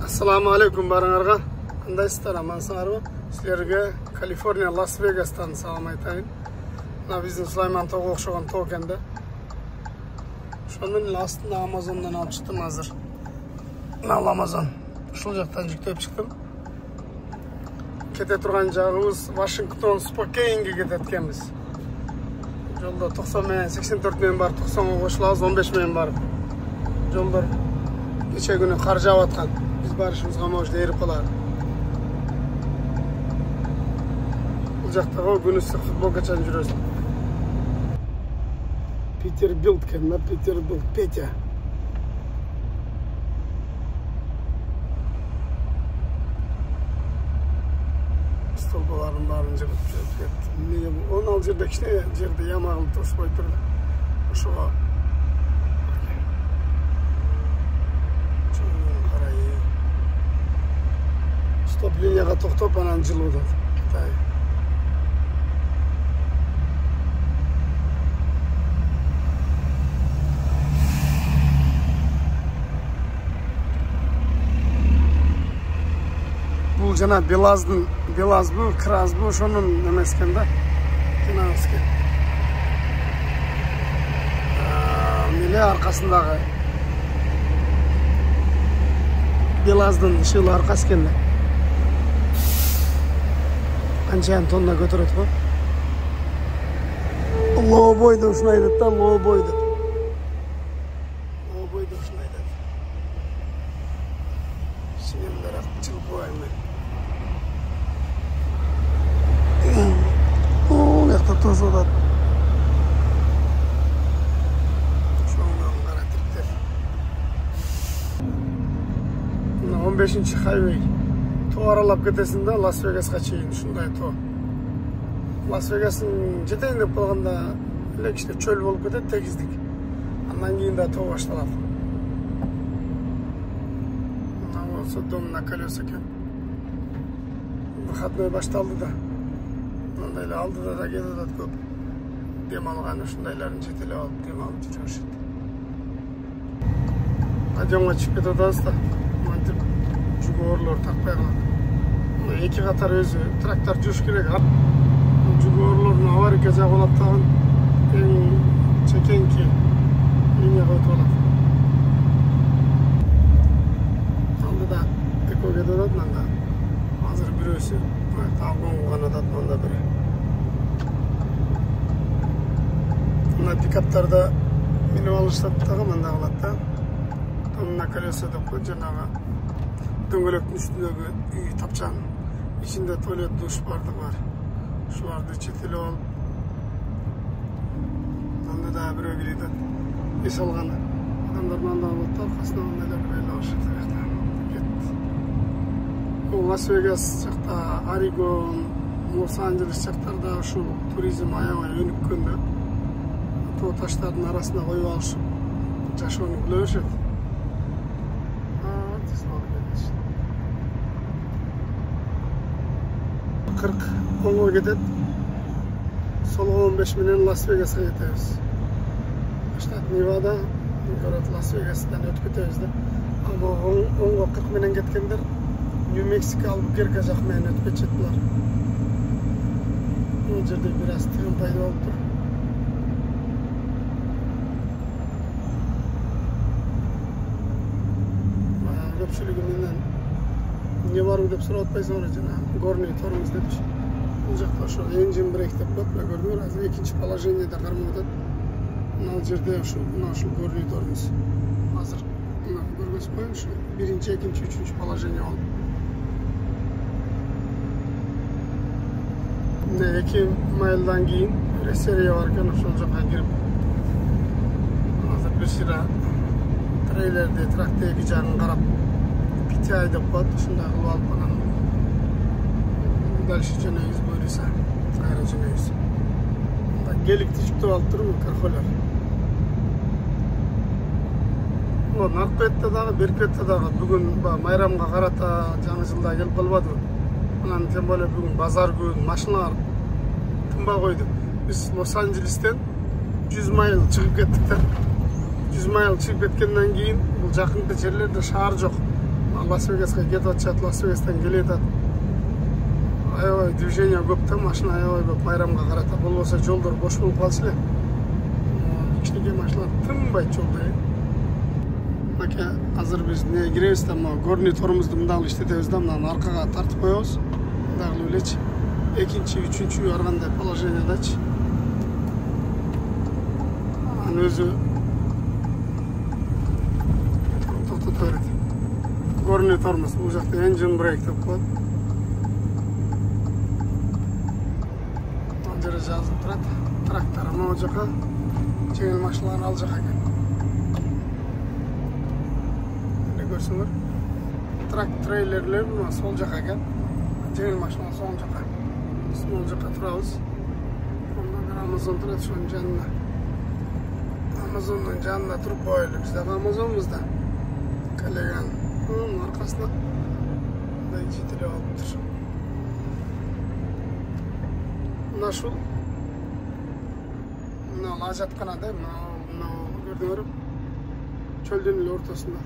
Ассаламу алейкум барыңарға. Кандайсыздар, амансыңарбы? Силерге Калифорния, Лас-Вегастан салам айтайын. Мына биздин Сулайман тоого окшогон тоо экен да. Ошонун астында Амазондон алып чыктым азыр. Мына Амазон. Ушул жактан жүктөп чыктым. Кете турган жагыбыз Вашингтон, Спокейнге кетет экенбиз. Жолдо 90 менен 84 менен барып 90га кошулабыз, 15 менен барып. Жолдор кече күнү кар жаап аткан. Биз барышыбызга может эрип калар. Бул жактагы күн ысык, футбол качан жүрөсүң. Питербилд экен да, Питербилд, Петя. Столбаларын барын жыгып кетти. Эмнеге бул? Оны ал жерде кичине жерде яма кылып тоспой турду. Ошого стоп линияга токтоп анан жылып атат. Бул жана Белазбы, Красбы ошонун эмес экен да. Жанагысы экен. Меле аркасындагы Белаздын ишыгы аркасы экен да. Канча тонна көтөрөт го? Лообой деп ушуну айтат да, лообой деп. Лообой деп ушуну айтат. Сиңемдер чылбайм мен. О, якта тосуп атат. Ошондон кара типтер. Мына 15-чи хайвей. Тоо аралап кетесиң да, Лас-Вегаска чейин ушундай тоо. Лас-Вегасын жетейин деп калганда эле кичине чөл болуп кетет, тегиздик. Андан кийин да тоо башталат. Мына болсо дом на колеса экен. Выходной башталды да. Мындай эле алдыда да кетип атат көп. Дем алган ушундайларын жетелеп алып дем алып жүрүшөт. Адионго чыгып кетип атабыз да. Мынтип жүгөөрлөр такпай калат. Эки катар өзү трактор жүрүш керек. Жүгөөрлөрдүн аварийка жагып алат дагы эң чекенки линияга өтүп алат. Алдыда экөө кетип атат, мында азыр бирөөсү тагын гана атат, мында бири. Мына пикаптарда минип алышат дагы мында калат да. Мына колесо деп коет, жанагы дөңгөлөктүн үстүндөгү үй тапчан. İçinde tuvalet, duş bardak var. Şularda çeteli ol. Onda da bir ögülüydü. Es alğanı. Adamlardan da alıp arkasına onaylar böyle oluştu. O Las Vegas çakta, Oregon, Los Angeles çaktarda şu turizm ayağa önüp köndü. Too taşların arasında koyup alışıp yaşoonu buluşup. 40 ongo кетет. Солго 15 менен Лас-Вегаска кетебиз. Штат Невада, город Лас-Вегастан өтүп кетебиз да. Ама онго 40 менен кеткендер Нью-Мексико, Албукерке жак менен өтүп кетет булар. Бул жерде бир аз тыгын пайда болуп тур. Көпчүлүгү менен не бару деп сурап атпайсыңар, жана горный тормоз депчи. Бул жакта ошо engine brake деп коет, мен көрдүм, азыр экинчи положениеде кармап атат. Мына жерде ошо горный тормоз. Азыр мына көргөзүп коеюн, ошо биринчи, экинчи, үчүнчү положение болуп. Мына 2 майлдан кийин ресерия бар экен, ошол жака кирип. Азыр бир сыйра трейлерди, тракты эки жагын карап Питай деп коет, ушундай кылып алып анан дальше жөнөйбүз буйруса, кайра жөнөйбүз. Мында геликти жүктөп алып турмун, кархолер. Наркпетте дагы, Беркетте дагы бүгүн майрамга карата жаңы жылда келип калбадыбы. Анан тем более бүгүн базар күн, машиналар тынбай койду. Биз Лос-Анджелестен 100 майл чыгып кеттик да. 100 майл чыгып кеткенден кийин бул жакынкы жерлерде шаар жок. Лас-Вегасқа кетіп жатады, Лас-Вегастан келеді. Аябай движение көп та, машина аябай көп байрамға қарата. Бұл болса жолдар бош болып қалсын эле. Кичинекей машиналар тынбайт жолда. Маке азыр биз не киребиз да, горный торымызды мындагы иштетебиз да, мынаны аркага тартып коебуз. Мындагы элечи. Экинчи, үчүнчү ар кандай положениядачы. Анын өзү токтото берет. Горный тормоз, бул жакта engine brake деп коет. Ал жерде жазылып турат. Трактор могу жака, жеңил машиналар ал жака экен. Мына көрсөңөр, трейлерлер сол жака экен. Жеңил машина сол жака. Сол жака турабыз. Онда бир Amazon турат ошонун жанында. Amazon'un жанында туруп коелу. Биздеги Amazon'бузда. Коллеган аркасына мындай жетелеп алыптыр. Мына ушул мына ажаткана да, мына көрдүңөр, чөлдүн эле ортосунда.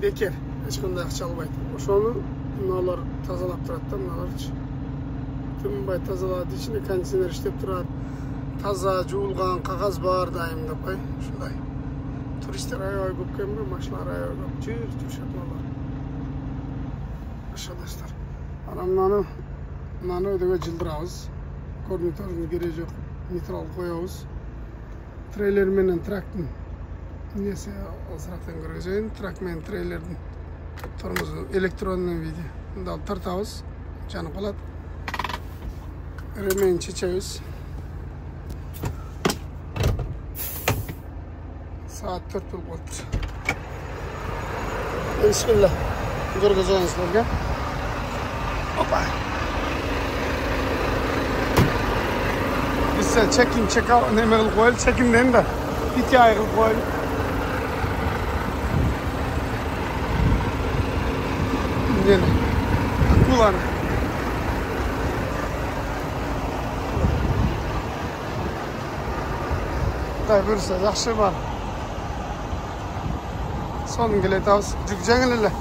Бекер, эч кандай акча албайт. Ошону мыналар тазалап турат да, мыналарчы. Тынбай тазалап, ичинде кондиционер иштеп турат. Таза жуулган кагаз бар дайым деп кой, ушундай. Туристтер аябай көп келби, машиналар аябай көп. Жүрүшөт алар. Arkadaşlar. Anam nаны ödege жылдырабыз. Корнитörünü кереги жок. Нейтрал коебуз. Трейлер менен трактын несі азыраттан көргөзөйүн. Трак менен трейлердин тормозу электронный виде. Мында алып тартабыз. Жанып калат. Ремень чечебиз. Saat 4 болуп калыптыр. Бисмилла. Көргөзөйүн силерге. Опа. Biz check-out neme qilib qo'yil, check-indan da PTI qilib qo'yil. Mana akulani. Tay buyursa, yaxshi bor. Sonun keletamiz. Juda jengil ele.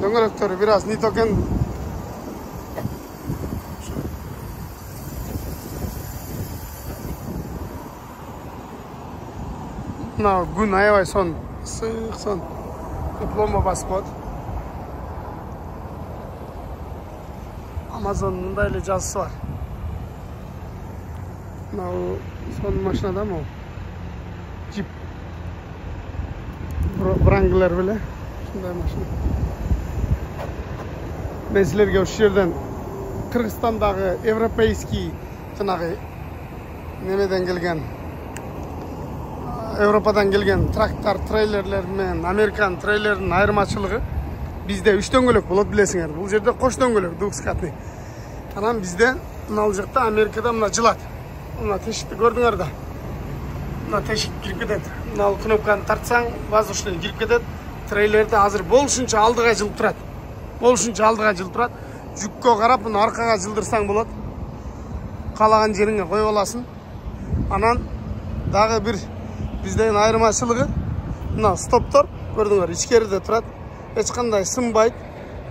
Döngölöktörü biraz не токен. Мына күн аябай сон, сыйык сон. Пломба басып коет. Amazon мындай эле жазысы бар. Мына сон машинада мо. Джип. Wrangler беле. Ушундай машина. Мен силерге ушул жерден Кыргызстандагы европейский жанагы немеден келген Европадан келген трактор, трейлерлер менен Американ трейлердин айырмачылыгы бизде 3 дөңгөлөк болот билесиңер. Бул жерде кош дөңгөлөк, двухскатный. Анан бизде мына жакта Америкада мына жылат. Мына тешикти көрдүңөр да. Мына тешик кирип кетет. Мына кнопканы тартсаң, воздушный кирип кетет. Трейлерде азыр болушунча алдыга жылып турат. Болушунча алдыга жылып турат. Жүккө карап, мына аркага жылдырсаң болот. Калаган жериңе коюп аласың. Анан дагы бир бизден айырмачылыгы мына стоптор көрдүңөр, ичкериде турат. Эч кандай сынбайт.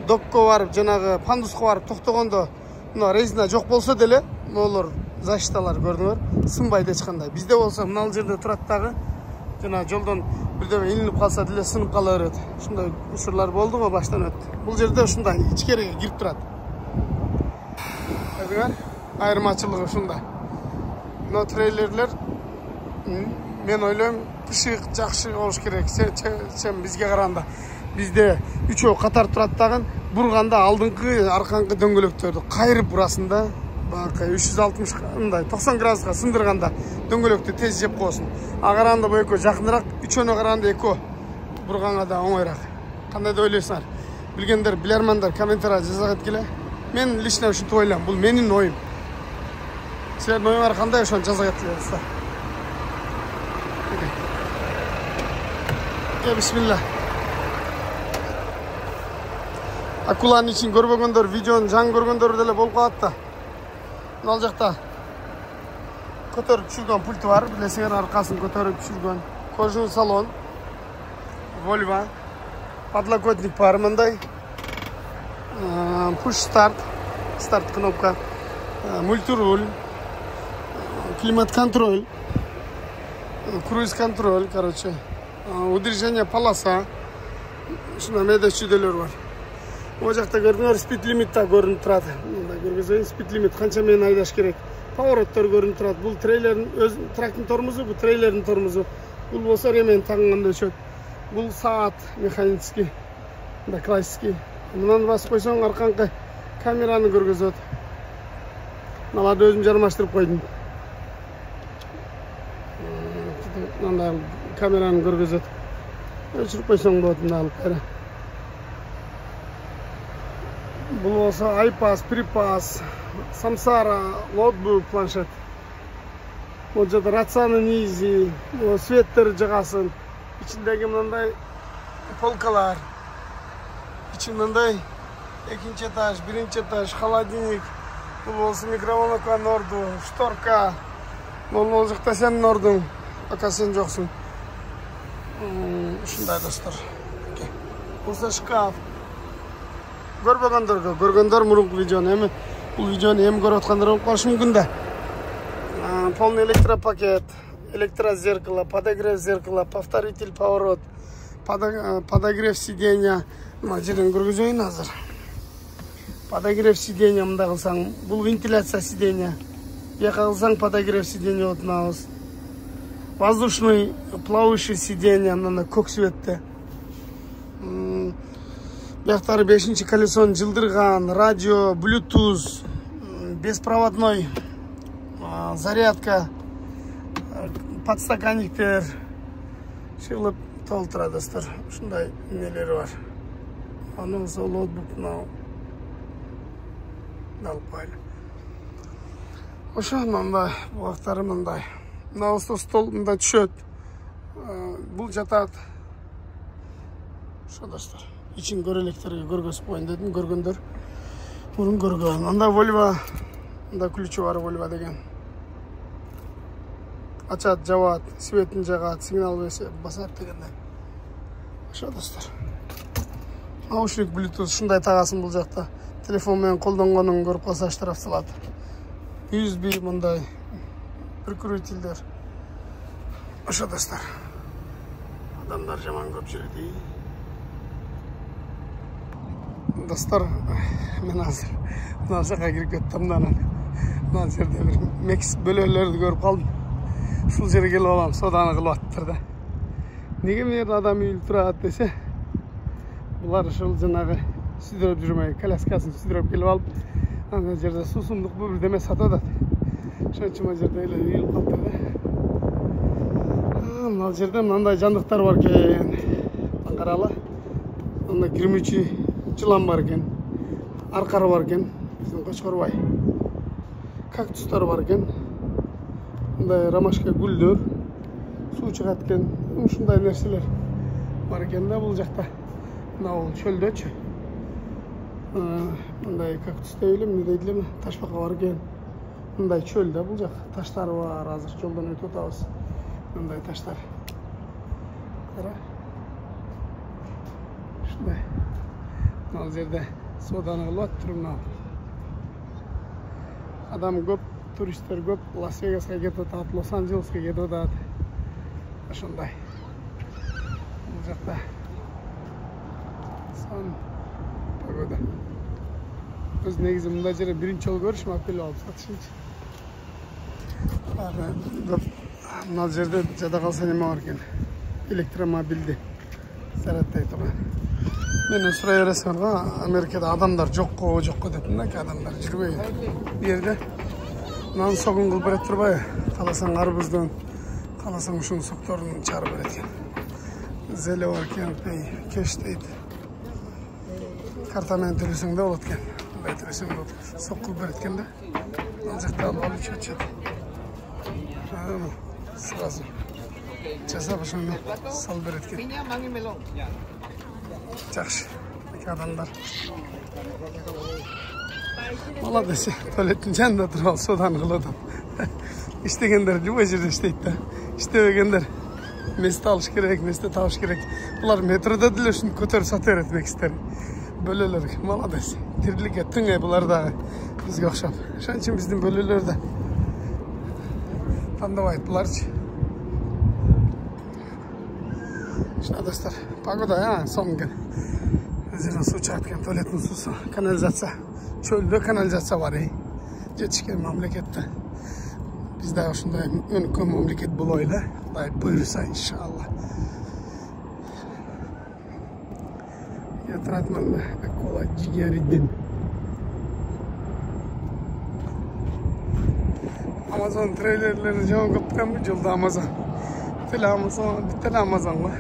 Допко барып, жанагы пандуска барып токтогондо мына резина жок болсо деле, могулар защиталар көрдүңөр, сынбайт эч кандай. Бизде болсо мына жерде турат дагы. Жана жолдон бирдеме илинип калса деле сынып кала берет. Ушундай учурлар болду го баштан өттү. Бул жерде ушундай ичкериге кирип турат. Көрдүңөр? Айырмачылыгы ушундай. Мына трейлерлер мен ойлойм ышык жакшы болуш керек. Сен бизге караганда. Бизде үчөө катар турат дагы, бурганда алдыңкы, аркаңкы дөңгөлөктөрдү кайрып бурасың да. Бакы 360 мындай 90 градуска сындырганда дөңгөлөктү тез жеп коесуң. А караганда бу экөө жакыныраак, үчөөнө караганда экөө бурганга да оңойраак. Кандай деп ойлойсуңар? Билгендер, билермандар комментарийге жазып келе. Мен лично ушинтип ойлойм. Бул менин оюм. Силердин оюңар кандай, ошону жазып келесиздер. Бисмилла. Акуланын ичин көрбөгөндөр, видеону жаңы көргөндөр деле болуп калат да. Мына жакта көтөрүп түшүргөн пульти бар, билесиңер, аркасын көтөрүп түшүргөн. Кожаный салон. Volvo. подлокотник бар мындай. Push старт кнопка, мультируль, климат-контроль, круиз-контроль, короче, удержание полоса. Шuna meyda чүйделер бар. О жақта көрдіңдер, спид лимит та көрініп тұрады. Көргізейін, спид лимит қанша мен айдаш керек. Повороттар көрініп тұрады. Бұл трейлердің өз трактың тормозы, бұл трейлердің тормозы. Бұл болса ремен тағынғанда өшеді. Бұл саат механический, да классический. Мұнан басып қойсаң арқаңқы камераны көргізеді. Мыналарды өзім жармаштырып қойдым. Мынандай камераны көргізеді. Өшіріп қойсаң болады мына алып қайра. Бұл болса iPass, припас, самсара, ноутбук, планшет. Вот жерде рацияны низи, светтер жағасын. İçindегі мынандай полкалар. İçi мындай екінші этаж, бірінші этаж, холодильник. Бұл болса микроволновка орду, шторка. Бұл жақта сенің ордың, пока сен жоқсың. Шындай достар. Болса шкаф. Көргендер мұрынғы видеоны. Бұл видеоны ем көріп отқандар олып қалышы мүмкін да. Полный электропакет, электрозеркало, подогрев зеркала, повторитель поворот, подогрев сиденья. Жерден көргізейін азыр. Подогрев сиденья мында қылсаң, бұл вентиляция сиденья. Яқа қылсаң подогрев сиденья отын ауыз. Воздушный плавающий сиденья, мына көк светті. Бияқтары 5-ші колесоны жылдырған, радио, Bluetooth, беспроводной зарядка, подстаканниктер. Шылып толтыра достар. Шындай нелері бар. Оның сол ноутбук мынау. Алып қойды. Оша мындай, бұлақтары мындай. Мынау стол мында түшет. Бұл жатады. Оша достар. İçin göreлектерге көргөзүп қойын дедім, көргендер. Бұрын көрген. Анда Volvo, анда ключі бар Volvo деген. Açат, жабат, светін жағат, сигнал басат дегенде. Оша достар. Наушник Bluetooth шындай тағасын бұл жақта. Телефонмен қолданғанын көріп қалса штраф салады. USB мындай прикрутилдер. Оша достар. Адамдар жаман көп жүреді. Достар, мен азыр мына жаққа кіріп кеттім. Мына жерде бір мекс бөлелерді көріп қалдым. Шул жерге келіп аламын, соданы қылып аттыр да. Неге мен адам үйіліп тұрады десе, бұлар шыл жаңағы сүдіріп жүрмей, коляскасын сүдіріп келіп алып, ана жерде сусындық бұл бірдеме сатады. Шанчыма жерде үйіліп қалыптыр да. Мына жерде мынандай жандықтар бар кен. Қаралы. Мында кірмүчі жылан бар кен. Арқары бар кен. Біздің Қошқарбай. Кактустар бар кен. Мындай ромашка гүлдер. Су шығат кен. Ушындай нәрселер бар кен да бұл жақта. Мынау шөлдөчү. Мындай кактус дейлем, не дейділем, ташпақа бар кен. Мындай чөл да бұл жақ. Таштары бар, азыр жолдан өтіп отабыз. Мындай таштар. Қара. Шындай. Мынау жерде соданы қылып тұр мынау. Адам көп, туристер көп, Лас-Вегасқа кетіп отады, Лос-Анджелеске кетіп отады. Ошондай. Бұл жақта сан погода. Біз негізі мында жерде бірінші жол көрішім апел алып сатышыншы. Мына жерде жада қалса неме бар екен. Электромобилді зарядтай тұрған. Мен сұрай бересің ғой, Америкада адамдар жоққо дейтін да, адамдар жүрбейді. Берді. Мынаны соғын қыл берет тұрбай, қаласаң арбыздың, қаласаң ұшын соқторын чары берет екен. Зеле бар екен, кеш дейді. Картамен төлесің де олат екен. Төлесің де олат. Соқ қыл берет екен да. Мына жақта алып алып чөтшеді. Сразу. Жасап ұшын сал берет екен. Жақшы, адамдар. Молодец, туалеттің жанында тұрып ал, содан қылыдым. Іштегендер любой жерде іштейді да. Іштебегендер Mesle alış gerek, mesle tavuş gerek. Bunlar metroda dile şunu kötür satır etmek ister. Bölüler, malades. Dirlik ettin ya bunlar da bizge okşap. Şunun için bizim bölüler de. Tandavayt bularçı. Şuna dostlar, pagoda ya son gün. Zira su çarpken tuvaletin susu, kanalizatsiya. Çölde kanalizatsiya var ya. Jetişken memlekette. Biz de şunda önükü memleket bulayla. Dayı buyursa inşallah. Yatratmanla kolay ciğeriddin. Amazon trailerlerini cevap kapıyan bir yolda Amazon. Biteli Amazon var.